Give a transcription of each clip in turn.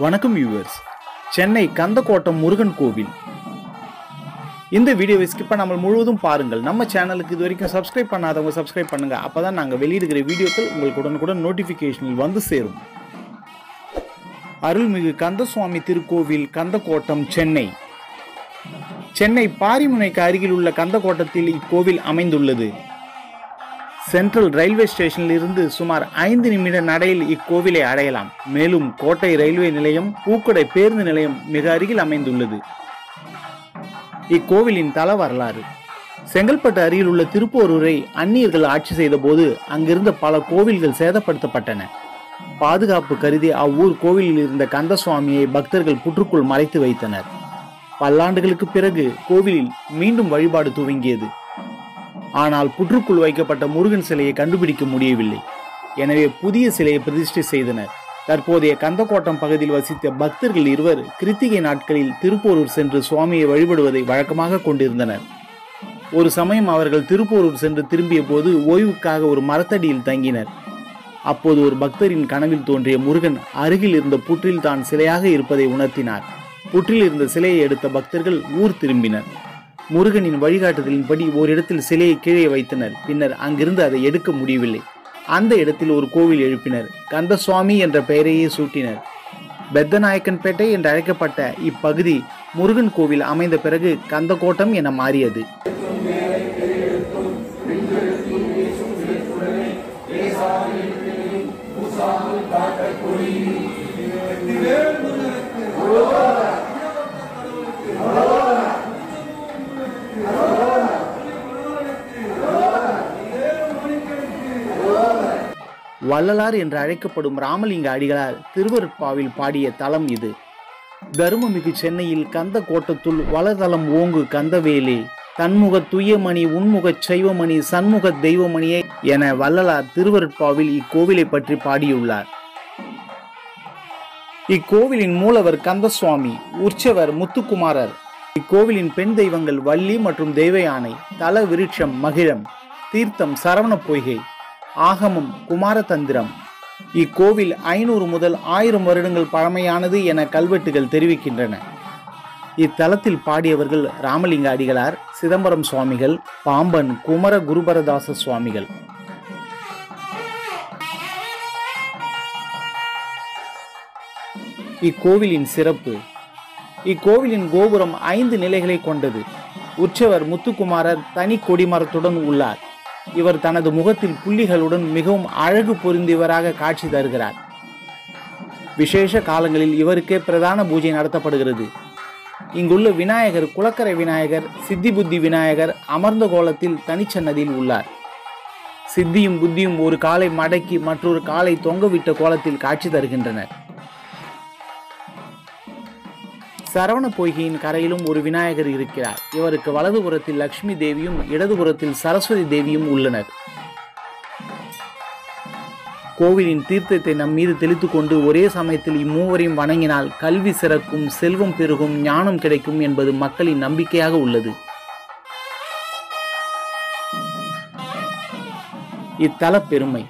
வணக்கம் வியூவர்ஸ். சென்னை கந்தக்கோட்டம் முருகன் கோவில். இந்த வீடியோவை ஸ்கிப் பண்ணாமல் முழுவதும் பாருங்கள். நம்ம சேனலுக்கு இது வரைக்கும் சப்ஸ்கிரைப் பண்ணாதவங்க சப்ஸ்கிரைப் பண்ணுங்க. அப்பதான் நாங்கள் வெளியிடுகிற வீடியோக்கள் உங்களுக்கு உடனுக்குடன் நோட்டிபிகேஷனில் வந்து சேரும். அருள்மிகு கந்தசுவாமி திருக்கோவில், கந்தக்கோட்டம், சென்னை. சென்னை பாரிமுனைக்கு அருகில் உள்ள கந்தக்கோட்டத்தில் இக்கோவில் அமைந்துள்ளது. சென்ட்ரல் ரயில்வே ஸ்டேஷனில் இருந்து சுமார் 5 நிமிட நடையில் இக்கோவிலை அடையலாம். மேலும் கோட்டை ரயில்வே நிலையம், பூக்கடை பேருந்து நிலையம் மிக அருகில் அமைந்துள்ளது. இக்கோவிலின் தல வரலாறு: செங்கல்பட்டு அருகில் உள்ள திருப்போரூரை அந்நியர்கள் ஆட்சி செய்த போது அங்கிருந்த பல கோவில்கள் சேதப்படுத்தப்பட்டன. பாதுகாப்பு கருதி அவ்வூர் கோவிலில் இருந்த கந்தசுவாமியை பக்தர்கள் புற்றுக்குள் மறைத்து வைத்தனர். பல்லாண்டுகளுக்கு பிறகு கோவிலில் மீண்டும் வழிபாடு துவங்கியது. ஆனால் புற்றுக்குள் வைக்கப்பட்ட முருகன் சிலையை கண்டுபிடிக்க முடியவில்லை. எனவே புதிய சிலையை பிரதிஷ்டை செய்தனர். தற்போதைய கந்தக்கோட்டம் பகுதியில் வசித்த பக்தர்கள் இருவர் கிருத்திகை நாட்களில் திருப்போரூர் சென்று சுவாமியை வழிபடுவதை வழக்கமாக கொண்டிருந்தனர். ஒரு சமயம் அவர்கள் திருப்போரூர் சென்று திரும்பிய போது ஓய்வுக்காக ஒரு மரத்தடியில் தங்கினர். அப்போது ஒரு பக்தரின் கனவில் தோன்றிய முருகன் அருகில் இருந்த புற்றில் தான் சிலையாக இருப்பதை உணர்த்தினார். புற்றில் இருந்த சிலையை எடுத்த பக்தர்கள் ஊர் திரும்பினர். முருகனின் வழிகாட்டுதலின்படி ஓரிடத்தில் சிலையை கீழே வைத்தனர். பின்னர் அங்கிருந்து அதை எடுக்க முடியவில்லை. அந்த இடத்தில் ஒரு கோவில் எழுப்பினர். கந்தசுவாமி என்ற பெயரையே சூட்டினர். பெத்தநாயக்கன்பேட்டை என்று அழைக்கப்பட்ட இப்பகுதி முருகன் கோவில் அமைந்த பிறகு கந்தக்கோட்டம் என மாறியது. வள்ளலார் என்று அழைக்கப்படும் ராமலிங்க அடிகளார் திருவருட்பாவில் பாடிய தலம் இது. தருமமிகு சென்னையில் கந்த கோட்டத்துள் வளர்தலம் ஓங்கு கந்தவேலே, தன்முக துயமணி உன்முகச் சைவமணி சண்முக தெய்வமணியே என வள்ளலார் திருவருட்பாவில் இக்கோவிலை பற்றி பாடியுள்ளார். இக்கோவிலின் மூலவர் கந்தசுவாமி, உற்சவர் முத்துக்குமாரர். இக்கோவிலின் பெண் தெய்வங்கள் வள்ளி மற்றும் தெய்வயானை, தல விருட்சம் மகிழம், தீர்த்தம் சரவண பொய்கை, ஆகமம் குமாரதந்திரம். இக்கோவில் 500 முதல் 1000 வருடங்கள் பழமையானது என கல்வெட்டுகள் தெரிவிக்கின்றன. இத்தலத்தில் பாடியவர்கள் ராமலிங்க அடிகளார், சிதம்பரம் சுவாமிகள், பாம்பன் குமர குருபரதாச சுவாமிகள். இக்கோவிலின் சிறப்பு: இக்கோவிலின் கோபுரம் 5 நிலைகளை கொண்டது. உற்சவர் முத்துக்குமாரர் தனி கொடிமரத்துடன் உள்ளார். இவர் தனது முகத்தில் புள்ளிகளுடன் மிகவும் அழகு பொருந்தியவராக காட்சி தருகிறார். விசேஷ காலங்களில் இவருக்கே பிரதான பூஜை நடத்தப்படுகிறது. இங்குள்ள விநாயகர் குளக்கரை விநாயகர், சித்தி புத்தி விநாயகர் அமர்ந்த கோலத்தில் தனிச்சன்னதியில் உள்ளார். சித்தியும் புத்தியும் ஒரு காலை மடக்கி மற்றொரு காலை தொங்கவிட்ட கோலத்தில் காட்சி தருகின்றனர். சரவண பொய்கையின் கரையிலும் ஒரு விநாயகர் இருக்கிறார். இவருக்கு வலதுபுறத்தில் லட்சுமி தேவியும் இடதுபுறத்தில் சரஸ்வதி தேவியும் உள்ளனர். கோவிலின் தீர்த்தத்தை நம் மீது தெளித்து கொண்டு ஒரே சமயத்தில் இம்மூவரையும் வணங்கினால் கல்வி சிறக்கும், செல்வம் பெருகும், ஞானம் கிடைக்கும் என்பது மக்களின் நம்பிக்கையாக உள்ளது. இத்தல பெருமை: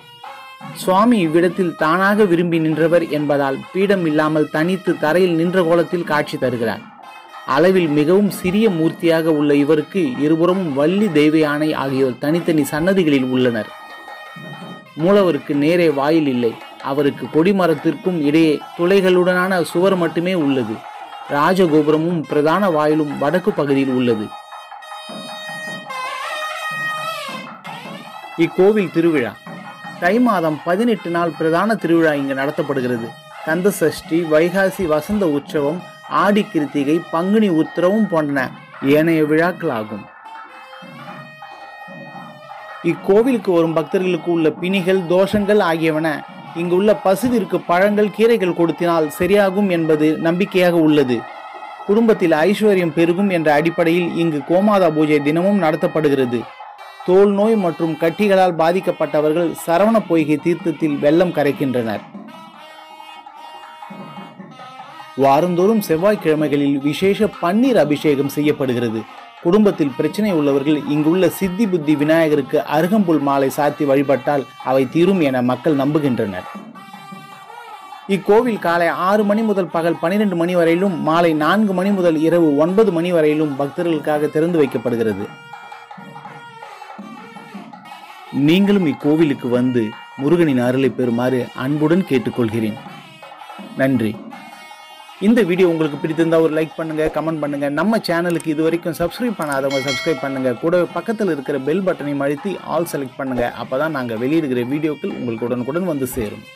சுவாமி இவ்விடத்தில் தானாக விரும்பி நின்றவர் என்பதால் பீடம் இல்லாமல் தனித்து தரையில் நின்ற கோலத்தில் காட்சி தருகிறார். அளவில் மிகவும் சிறிய மூர்த்தியாக உள்ள இவருக்கு இருபுறமும் வள்ளி, தெய்வ யானை ஆகியோர் தனித்தனி சன்னதிகளில் உள்ளனர். மூலவருக்கு நேரே வாயில் இல்லை. அவருக்கு கொடிமரத்திற்கும் இடையே துளைகளுடனான சுவர் மட்டுமே உள்ளது. ராஜகோபுரமும் பிரதான வாயிலும் வடக்கு பகுதியில் உள்ளது. இக்கோவில் திருவிழா: தை மாதம் 18 நாள் பிரதான திருவிழா இங்கு நடத்தப்படுகிறது. கந்த சஷ்டி, வைகாசி வசந்த உற்சவம், ஆடி கிருத்திகை, பங்குனி உத்திரவும் போன்ற ஏனைய விழாக்கள் ஆகும். இக்கோவிலுக்கு வரும் பக்தர்களுக்கு உள்ள பிணிகள், தோஷங்கள் ஆகியவன இங்குள்ள பசுவிற்கு பழங்கள், கீரைகள் கொடுத்தினால் சரியாகும் என்பது நம்பிக்கையாக உள்ளது. குடும்பத்தில் ஐஸ்வர்யம் பெருகும் என்ற அடிப்படையில் இங்கு கோமாதா பூஜை தினமும் நடத்தப்படுகிறது. தோல் நோய் மற்றும் கட்டிகளால் பாதிக்கப்பட்டவர்கள் சரவண பொய்கை தீர்த்தத்தில் வெள்ளம் கரைக்கின்றனர். வாரந்தோறும் செவ்வாய்க்கிழமைகளில் விசேஷ பன்னீர் அபிஷேகம் செய்யப்படுகிறது. குடும்பத்தில் பிரச்சனை உள்ளவர்கள் இங்குள்ள சித்தி புத்தி விநாயகருக்கு அருகம்புல் மாலை சாத்தி வழிபட்டால் அவை தீரும் என மக்கள் நம்புகின்றனர். இக்கோவில் காலை 6 மணி முதல் பகல் 12 மணி வரையிலும், மாலை 4 மணி முதல் இரவு 9 மணி வரையிலும் பக்தர்களுக்காக திறந்து வைக்கப்படுகிறது. நீங்களும் இக்கோவிலுக்கு வந்து முருகனின் அருளை பெறுமாறு அன்புடன் கேட்டுக்கொள்கிறேன். நன்றி. இந்த வீடியோ உங்களுக்கு பிடித்திருந்தா ஒரு லைக் பண்ணுங்க, கமெண்ட் பண்ணுங்க. நம்ம சேனலுக்கு இது வரைக்கும் சப்ஸ்கிரைப் பண்ணாதவங்க சப்ஸ்கிரைப் பண்ணுங்க. கூடவே பக்கத்தில் இருக்கிற பெல் பட்டனை அழுத்தி ஆல் செலக்ட் பண்ணுங்க. அப்பதான் நாங்கள் வெளியிடுகிற வீடியோக்கள் உங்களுக்கு உடனுக்குடன் வந்து சேரும்.